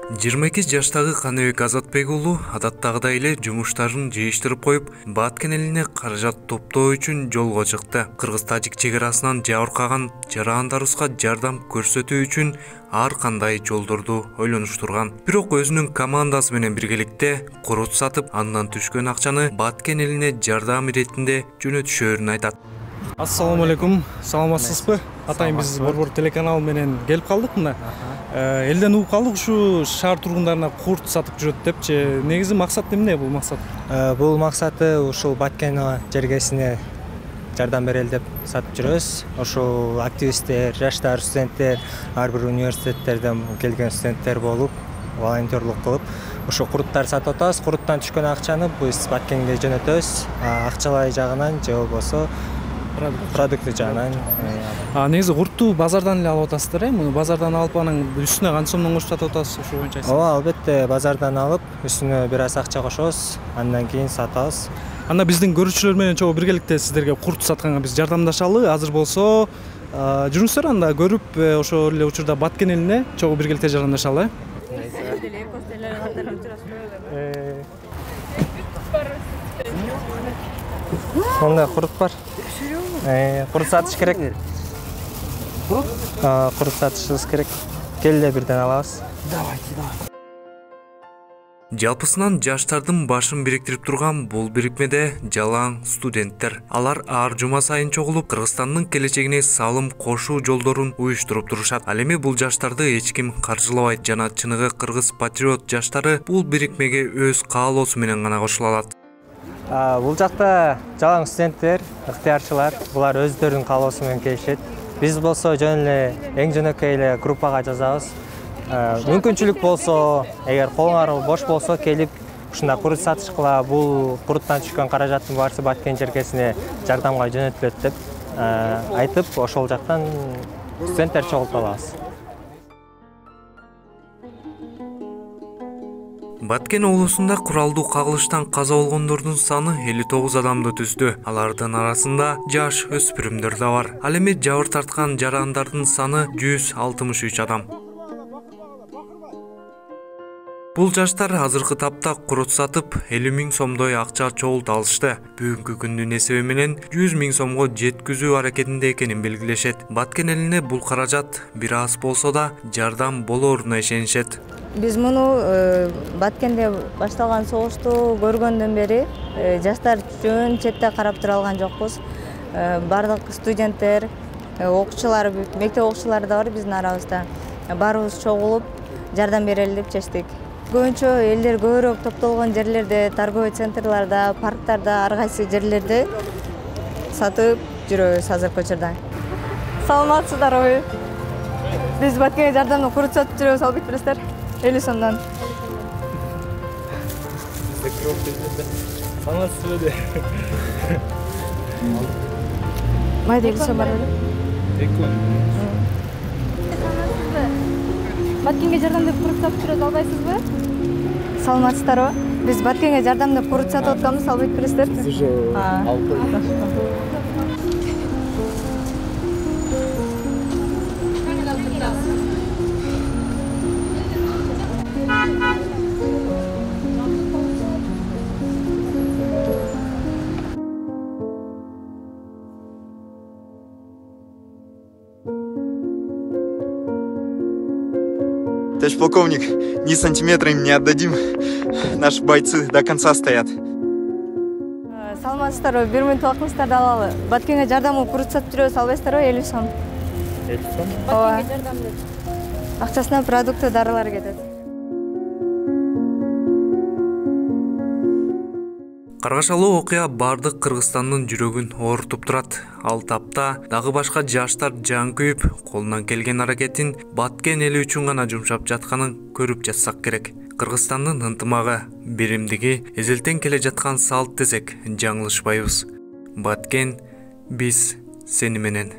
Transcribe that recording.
22 жаштагы Каныбек Азатбек уулу адаттагыдай эле жумуштарын жыйыштырып коюп, Баткен элине каражат топтоо үчүн жолго чыкты. Кыргыз-тажик чегарасынан жабыркаган жарандарыбызга жардам көрсөтүү үчүн ар кандай жолдорду ойлонуштурган. Бирок өзүнүн командасы менен биргеликте курут сатып, андан түшкөн акчаны Баткен элине жардам иретинде жөнөтүшөөрүн айтат. Ассаламу алейкум, саламатсызбы? Атайын биз Борбор телеканалы менен келип калдык мына. Элден угуп калдык ушу шаар тургундарына курт сатып жүрөт депчи. Негизи максат эмне бул максат? Бул максаты ушул Баткен жергесине жардам берели деп сатып жүрөбүз. Ошол активисттер, жаштар, студенттер, ар бир университеттерден келген студенттер болуп, волонтерлук кылып, ошо куруттар сатып атабыз. Куруттан түшкөн акчаны биз Баткенге жөнөтөбүз. Акчалай жагынан же болбосо продукты жагынан. Негизи куртту базардан эле алып атасыздар, муну базардан алып анын үстүнө канча сомдон кошуп сатып атасыз, ошо боюнча айтсаңыз. Ооба, албетте, базардан алып, үстүнө бир аз акча кошобуз, андан кийин сатабыз. Анда биздин көрүүчүлөр менен чогуу биргеликте сиздерге курт сатканга биз жардамдашалы. Азыр болсо, жүрүңүздөр анда көрүп, ошол эле учурда Баткен элине чогуу биргеликте жардамдашалы. Сонда курут бар. Курут сатыш керек. Курут сатышыбыз керек. Келде бирден алабыз. Давайте. Жалпысынан жаштардын башын бириктирип турган бул бирикмеде жалаң студенттер. Алар ар жума сайын чогулуп, Кыргызстандын келечегине салым кошуу жолдорун уюштуруп турушат. Ал эми бул жаштарды эч ким каржылабайт жана чыныгы кыргыз патриот жаштары бул бирикмеге өз каалоосу менен гана кошула алат. Бул жакта жалаң студенттер, ыктыярчылар, булар өздөрүнүн каалоосу менен келишет. Биз болсо жөн эле эң жөнөкөй эле группага жазабыз. Мүмкүнчүлүк болсо, эгер колуңар бош болсо, келип ушундай курут сатышкыла, бул куруттан түшкөн каражаттын баарысы Баткен жергесине жардамга жөнөтүлөт деп айтып, ошол жактан студенттер чогултуп алабыз. Баткен облусунда куралдуу кагылыштан каза болгондордун саны 59 адамды түздү. Алардын арасында жаш өспүрүмдөр да бар. Ал эми жабыр тарткан жарандардын саны 163 адам. Бул жаштар азыркы тапта курут сатып 50 000 сомдой акча чогулта алышты. Бүгүнкү күндүн эсеби менен 100 000 сомго жеткизүү аракетинде экенин белгилешет. Баткен элине бул каражат бир аз болсо да жардам болооруна ишенишет. Биз муну Баткенде башталган согушту көргөндөн бери жаштар жөн четте карап тура алган жокпуз. Бардык студенттер, окуучулар, мектеп окуучулары да бар биздин арабызда. Баарыбыз чогулуп жардам берели деп чечтик. Көбүнчө элдер көбүрөөк топтолгон жерлерде, торговый центрларда, парктарда, ар кайсы жерлерде сатып жүрөбүз азыркы учурда. Саламатсыздарбы? Биз Баткенге жардамды курут сатып жүрөбүз, албайт билесиздер. 50 сомдон. Саламатсызбы? Майда 50 сом бар беле? Баткенге жардам деп курут сатып жүрөбүз, албайсызбы? Саламатсыздарбы? Биз Баткенге жардам деп курут сатып атканбыз, албайт билесиздер. Биз уже алып койдук. Товарищ полковник, ни сантиметра им не отдадим. Наши бойцы до конца стоят. Саламатсыздарбы? 1 мүнөт убактыңыздарды алалы. Баткенге жардам курут сатып жүрөбүз, албайсыздарбы? 50 сом. 50 сом? Баткенге жардам деп. Акчасына продукты, дарылар кетет. Каргашалуу окуя бардык Кыргызстандын жүрөгүн оорутуп турат. Ал тапта дагы башка жаштар жан күйүп, колунан келген аракетин Баткен эли үчүн гана жумшап жатканын көрүп жатсак керек. Кыргызстандын ынтымагы, биримдиги эзелтен келе жаткан салт десек жаңылышпайбыз. Баткен, биз сени менен.